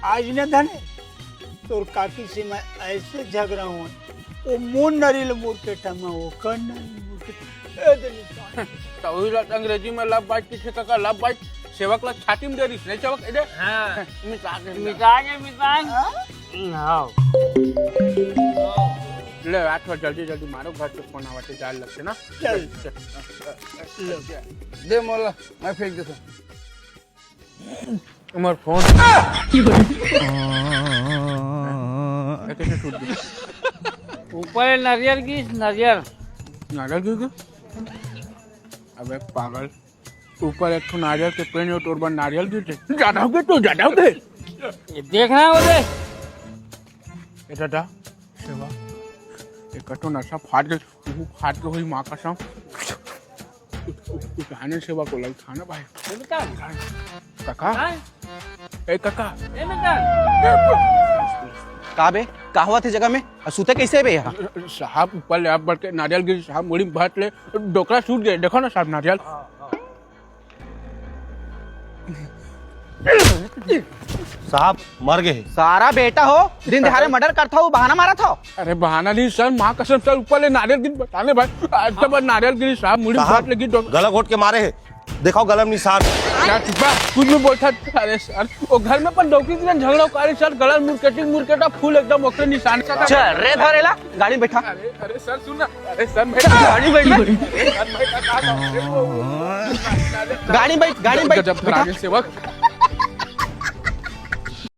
आज न धने तोर काकी से मैं ऐसे झगड़ा हूँ वो मुन नरील मुर्केटा में वो कन मुर्केटा अंग्रेजी में लव बाइट की काका लव बाइट सेवकला छाती में दे रही नहीं सेवक इधर हाँ मिटागे ले रात को जल्दी जल्दी मारो घर पे फोन आवाते जाल लगते ना चल दे मोला मैं फेंक देता उमर फोन कैसे छूट गई ऊपर नारियल की नारियल नारियल क्यों अबे पागल ऊपर एक नारियल के पेड़ और तोड़ नारियल गिरते ज्यादा हो गए तो ज्यादा हो गए ये देखना है उधर ये दादा सेवा एक कटो नशा फाट के हुई माँ का शाम उठाने सेवा को लग खाना भाई काका ए काका कहा बे कहा हुआ थे जगह में सूते कैसे बे यहाँ साहब ऊपर ले आप बढ़ के नारियल गिरी साहब मुड़ी भाट ले डोकरा छूट गए देखो ना साहब नारियल साहब मर गए सारा बेटा हो दिन दिहाड़े मर्डर करता हो बहाना मारा था अरे बहाना नहीं सर माँ कसम सर ऊपर ले नारियल गिरी बताने भाई आज तक नारियल गिरी साहब मुड़ी भाट लगी गला घोट के मारे है दिखाओ गलम निशान क्या चिपा कुछ भी बोलता अरे सर वो घर में पर डॉक्टर के झगड़ा करे सर गला मुर्केटा फूल एकदम ओकरे निशान का चल रे धरेला गाड़ी में बैठा अरे सर सुन अरे सर मेरा गाड़ी में बैठ गाड़ी में बैठ गजब सेवक